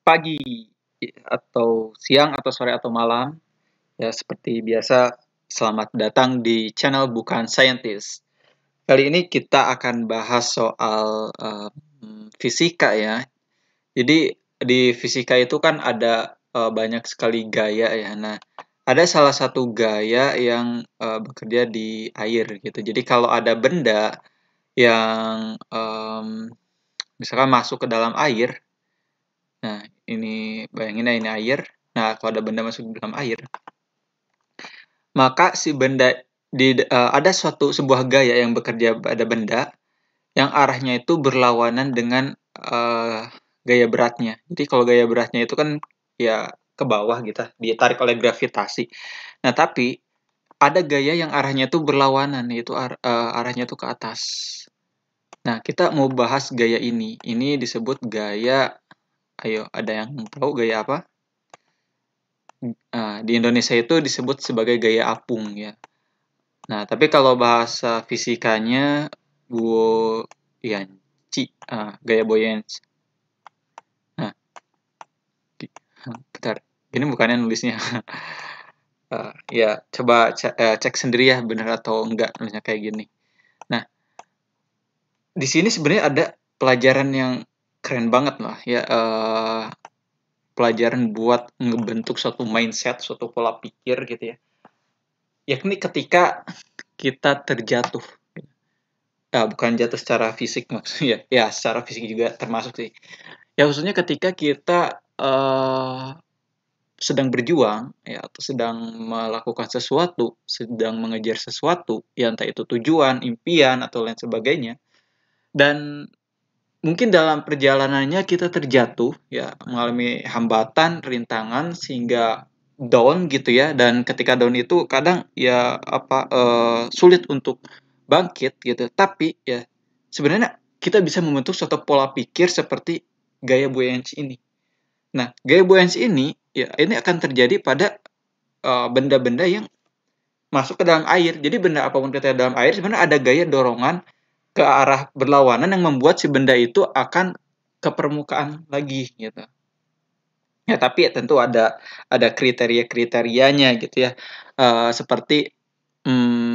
pagi atau siang atau sore atau malam. Ya, seperti biasa, selamat datang di channel Bukan Scientist. Kali ini kita akan bahas soal fisika ya. Jadi di fisika itu kan ada banyak sekali gaya ya. Nah, ada salah satu gaya yang bekerja di air gitu. Jadi kalau ada benda yang misalkan masuk ke dalam air, nah ini bayangin ya, ini air. Nah, kalau ada benda masuk ke dalam air, maka si benda ada sebuah gaya yang bekerja pada benda yang arahnya itu berlawanan dengan gaya beratnya. Jadi kalau gaya beratnya itu kan ya ke bawah gitu, ditarik oleh gravitasi. Nah, tapi ada gaya yang arahnya itu berlawanan, yaitu arahnya itu ke atas. Nah, kita mau bahas gaya ini. Ini disebut gaya, ayo ada yang tahu gaya apa? Di Indonesia itu disebut sebagai gaya apung ya. Nah, tapi kalau bahasa fisikanya buoyancy, gaya buoyancy. Nah, bentar, ini bukannya nulisnya. Ya, coba cek sendiri ya benar atau enggak nulisnya kayak gini. Nah, di sini sebenarnya ada pelajaran yang keren banget lah ya. Pelajaran buat ngebentuk suatu mindset, suatu pola pikir gitu ya. Yakni ketika kita terjatuh. Bukan jatuh secara fisik maksudnya. Ya, secara fisik juga termasuk sih. Ya, khususnya ketika kita sedang berjuang ya, atau sedang melakukan sesuatu, sedang mengejar sesuatu, ya entah itu tujuan, impian atau lain sebagainya. Dan mungkin dalam perjalanannya kita terjatuh ya, mengalami hambatan, rintangan sehingga down gitu ya. Dan ketika down itu kadang ya sulit untuk bangkit gitu. Tapi ya sebenarnya kita bisa membentuk suatu pola pikir seperti gaya buoyancy ini. Nah, gaya buoyancy ini ya ini akan terjadi pada benda-benda yang masuk ke dalam air. Jadi benda apapun kita dalam air sebenarnya ada gaya dorongan ke arah berlawanan yang membuat si benda itu akan ke permukaan lagi gitu. Ya, tapi ya tentu ada kriteria-kriterianya gitu ya. Seperti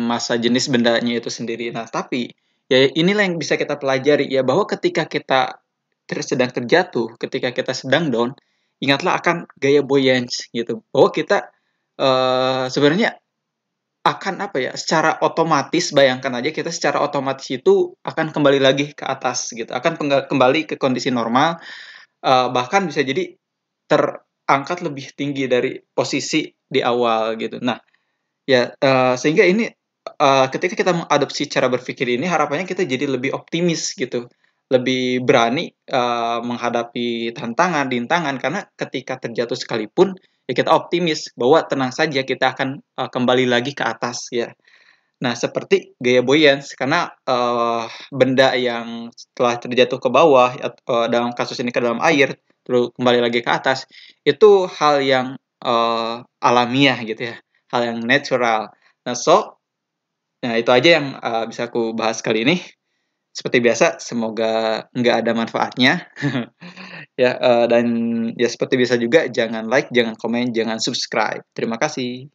massa jenis bendanya itu sendiri. Nah, tapi ya inilah yang bisa kita pelajari ya, bahwa ketika kita sedang terjatuh, ketika kita sedang down, ingatlah akan gaya buoyancy gitu. Bahwa kita sebenarnya akan apa ya, secara otomatis bayangkan aja kita secara otomatis itu akan kembali lagi ke atas gitu, akan kembali ke kondisi normal, bahkan bisa jadi terangkat lebih tinggi dari posisi di awal gitu. Nah, ya sehingga ini ketika kita mengadopsi cara berpikir ini harapannya kita jadi lebih optimis gitu, lebih berani menghadapi tantangan, rintangan karena ketika terjatuh sekalipun ya kita optimis bahwa tenang saja kita akan kembali lagi ke atas ya. Nah, seperti gaya buoyancy karena benda yang setelah terjatuh ke bawah dalam kasus ini ke dalam air terus kembali lagi ke atas itu hal yang alamiah gitu ya, hal yang natural. Nah, nah itu aja yang bisa aku bahas kali ini. Seperti biasa, semoga nggak ada manfaatnya. Ya, dan ya seperti biasa juga, jangan like, jangan komen, jangan subscribe. Terima kasih.